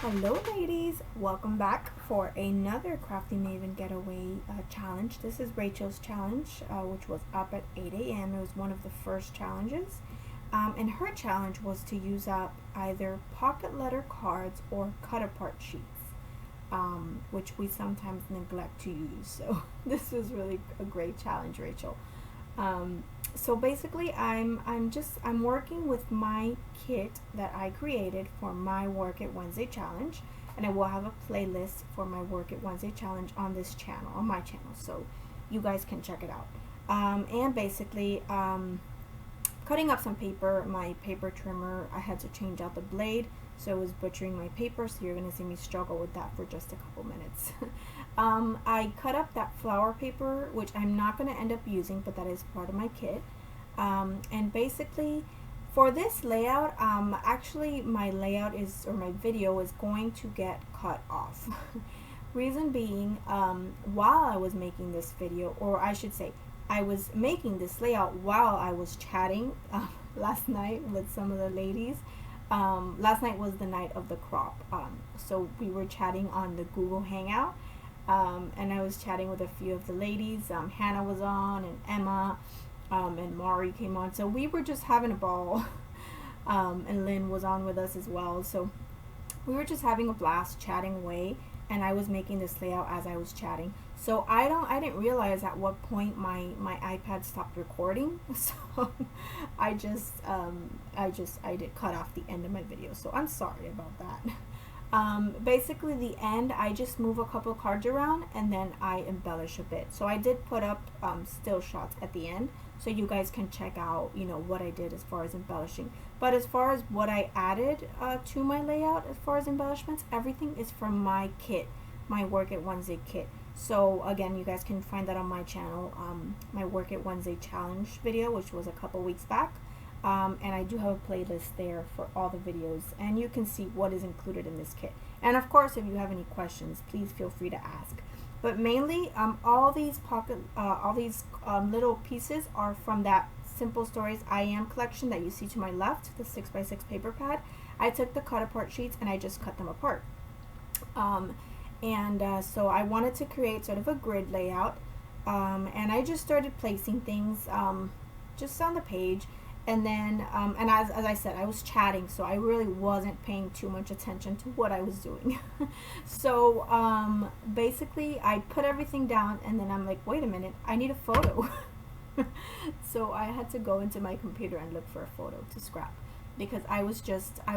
Hello ladies, welcome back for another Crafty Maven Getaway challenge. This is Rachel's challenge, which was up at 8 a.m. It was one of the first challenges. And her challenge was to use up either pocket letter cards or cut apart sheets, which we sometimes neglect to use. So this was really a great challenge, Rachel. So basically I'm working with my kit that I created for my Work It Wednesday challenge, and I will have a playlist for my Work It Wednesday challenge on this channel, on my channel, so you guys can check it out. And basically cutting up some paper, my paper trimmer, I had to change out the blade, so it was butchering my paper, so you're going to see me struggle with that for just a couple minutes. I cut up that flower paper, which I'm not going to end up using, but that is part of my kit. And basically for this layout, actually my layout is, or my video is going to get cut off. Reason being, while I was making this video, or I should say, I was making this layout while I was chatting last night with some of the ladies. Last night was the night of the crop, so we were chatting on the Google Hangout, and I was chatting with a few of the ladies. Hannah was on, and Emma, and Mari came on, so we were just having a ball. And Lynn was on with us as well, so we were just having a blast chatting away, and I was making this layout as I was chatting. So I didn't realize at what point my iPad stopped recording, so I did cut off the end of my video, so I'm sorry about that. Basically the end, I just move a couple cards around and then I embellish a bit. So I did put up still shots at the end, so you guys can check out, you know, what I did as far as embellishing. But as far as what I added to my layout as far as embellishments, everything is from my kit, my Work It Wednesday kit. So again, you guys can find that on my channel, my Work It Wednesday challenge video, which was a couple weeks back. And I do have a playlist there for all the videos, and you can see what is included in this kit. And of course, if you have any questions, please feel free to ask. But mainly, all these little pieces are from that Simple Stories I Am collection that you see to my left, the 6x6 paper pad. I took the cut apart sheets and I just cut them apart. So I wanted to create sort of a grid layout, and I just started placing things just on the page. And then, and as I said, I was chatting, so I really wasn't paying too much attention to what I was doing. So basically, I put everything down, and then I'm like, wait a minute, I need a photo. So I had to go into my computer and look for a photo to scrap, because I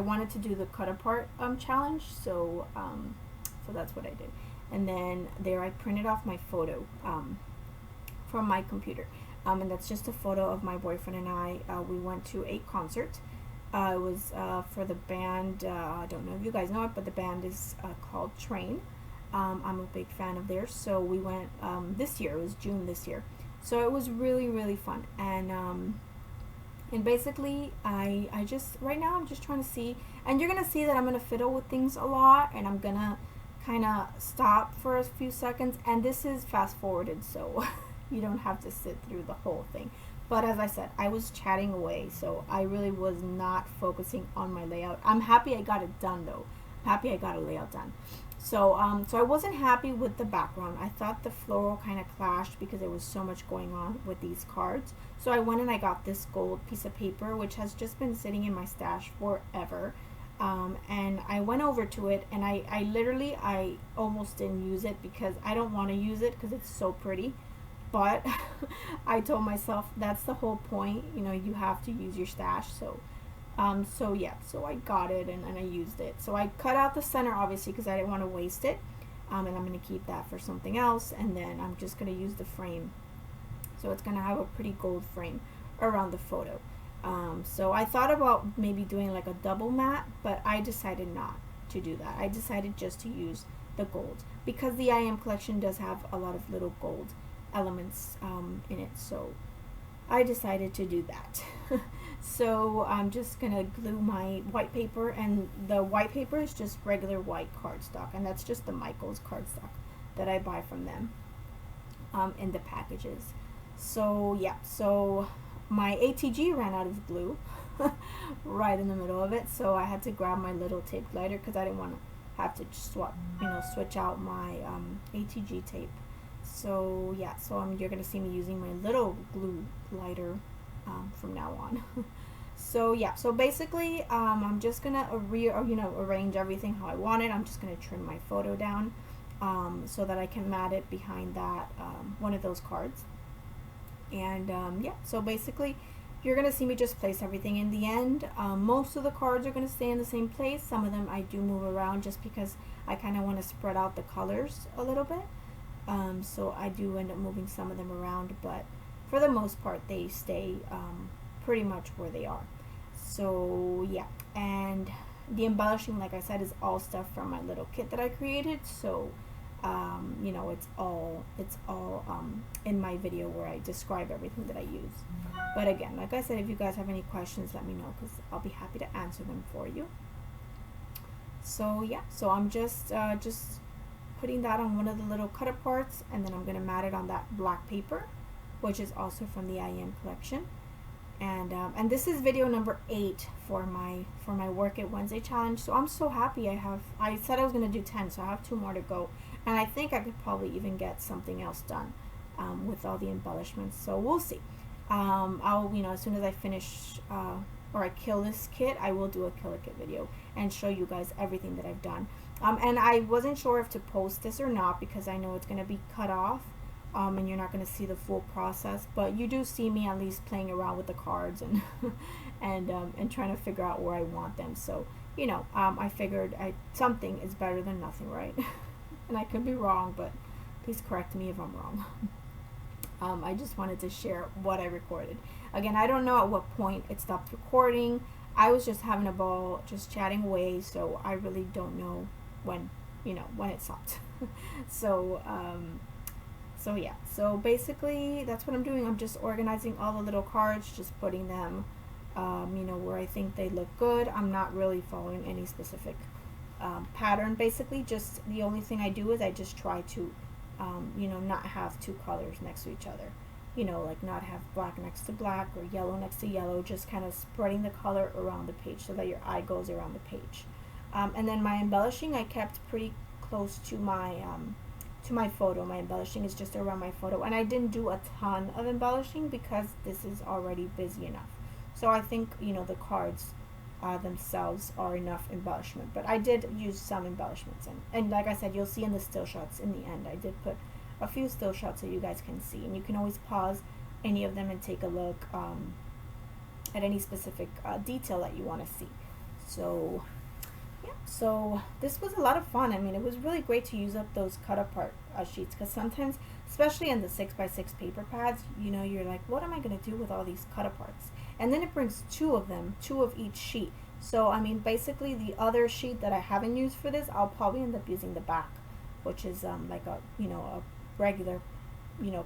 wanted to do the cut apart challenge, so that's what I did. And then there I printed off my photo from my computer. And that's just a photo of my boyfriend and I. We went to a concert. It was for the band, I don't know if you guys know it, but the band is called Train. I'm a big fan of theirs, so we went this year. It was June this year. So it was really, really fun. And basically, I just, right now I'm just trying to see, and you're going to see that I'm going to fiddle with things a lot, and I'm going to kind of stop for a few seconds, and this is fast forwarded, so you don't have to sit through the whole thing. But as I said, I was chatting away, so I really was not focusing on my layout. I'm happy I got it done though. I'm happy I got a layout done. So so I wasn't happy with the background. I thought the floral kind of clashed because there was so much going on with these cards. So I went and I got this gold piece of paper, which has just been sitting in my stash forever. And I went over to it, and I almost didn't use it because I don't want to use it because it's so pretty. But I told myself that's the whole point, you know, you have to use your stash. So yeah, so I got it and I used it. So I cut out the center, obviously, because I didn't want to waste it, and I'm going to keep that for something else. And then I'm just going to use the frame, so it's going to have a pretty gold frame around the photo. So I thought about maybe doing like a double matte, but I decided not to do that. I decided just to use the gold, because the I Am collection does have a lot of little gold elements in it, so I decided to do that. So I'm just gonna glue my white paper, and the white paper is just regular white cardstock, and that's just the Michaels cardstock that I buy from them in the packages. So yeah, so my ATG ran out of glue right in the middle of it, so I had to grab my little tape glider because I didn't want to have to switch out my ATG tape. So yeah, so you're gonna see me using my little glue lighter from now on. So yeah, so basically I'm just gonna arrange everything how I want it. I'm just gonna trim my photo down so that I can mat it behind that one of those cards. And yeah, so basically you're gonna see me just place everything in the end. Most of the cards are gonna stay in the same place. Some of them I do move around just because I kind of want to spread out the colors a little bit. So I do end up moving some of them around, but for the most part they stay pretty much where they are. So yeah, and the embellishing, like I said, is all stuff from my little kit that I created. So you know, it's all in my video where I describe everything that I use. But again, like I said, if you guys have any questions, let me know, because I'll be happy to answer them for you. So yeah, so I'm just putting that on one of the little cutter parts, and then I'm going to mat it on that black paper, which is also from the IM collection. And this is video number 8 for my Work It Wednesday challenge. So I'm so happy. I said I was going to do 10, so I have 2 more to go, and I think I could probably even get something else done with all the embellishments. So we'll see. I'll, as soon as I finish or I kill this kit, I will do a kill a kit video and show you guys everything that I've done. And I wasn't sure if to post this or not, because I know it's going to be cut off. And you're not going to see the full process, but you do see me at least playing around with the cards and and trying to figure out where I want them. So I figured something is better than nothing, right? And I could be wrong, but please correct me if I'm wrong. I just wanted to share what I recorded. Again, I don't know at what point it stopped recording. I was just having a ball, just chatting away, so I really don't know when it stopped. So yeah, so basically that's what I'm doing. I'm just organizing all the little cards, just putting them where I think they look good. I'm not really following any specific pattern. Basically, just the only thing I do is I just try to not have 2 colors next to each other, like not have black next to black or yellow next to yellow, just kind of spreading the color around the page so that your eye goes around the page. And then my embellishing, I kept pretty close to my photo. My embellishing is just around my photo, and I didn't do a ton of embellishing because this is already busy enough. So I think the cards themselves are enough embellishment, but I did use some embellishments in. And like I said, you'll see in the still shots in the end, I did put a few still shots so you guys can see, and you can always pause any of them and take a look at any specific detail that you want to see. So yeah, so this was a lot of fun. I mean, it was really great to use up those cut apart sheets, because sometimes, especially in the 6x6 paper pads, you're like, what am I going to do with all these cut aparts? And then it brings 2 of them, 2 of each sheet. So I mean, basically the other sheet that I haven't used for this, I'll probably end up using the back, which is like a a regular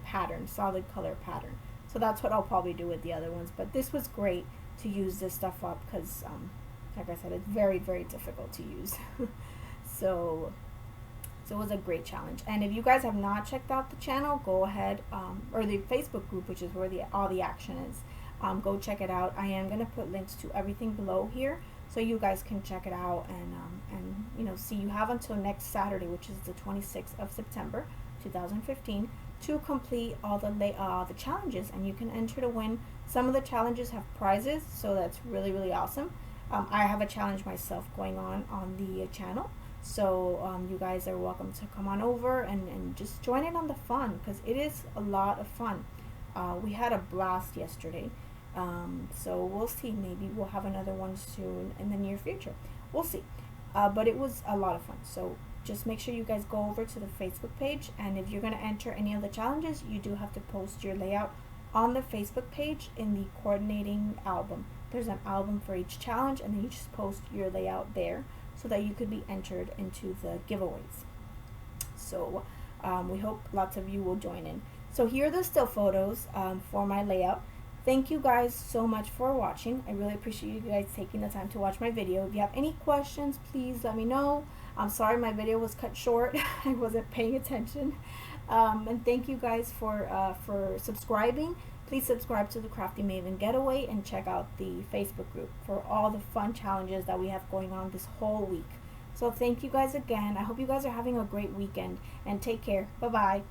pattern, solid color pattern. So that's what I'll probably do with the other ones. But this was great to use this stuff up, because like I said, it's very, very difficult to use. So it was a great challenge. And if you guys have not checked out the channel, go ahead, or the Facebook group, which is where all the action is. Go check it out. I am going to put links to everything below here, so you guys can check it out and see. You have until next Saturday, which is the 26th of September 2015, to complete all the challenges, and you can enter to win. Some of the challenges have prizes, so that's really, really awesome. I have a challenge myself going on the channel, so you guys are welcome to come on over and just join in on the fun, because it is a lot of fun. We had a blast yesterday. So we'll see, maybe we'll have another one soon in the near future. We'll see. But it was a lot of fun. So just make sure you guys go over to the Facebook page, and if you're going to enter any of the challenges, you do have to post your layout on the Facebook page in the coordinating album. There's an album for each challenge, and then you just post your layout there so that you could be entered into the giveaways. So we hope lots of you will join in. So here are the still photos for my layout. Thank you guys so much for watching. I really appreciate you guys taking the time to watch my video. If you have any questions, please let me know. I'm sorry my video was cut short. I wasn't paying attention. And thank you guys for subscribing. Please subscribe to the Crafty Maven Getaway and check out the Facebook group for all the fun challenges that we have going on this whole week. So thank you guys again. I hope you guys are having a great weekend, and take care. Bye bye.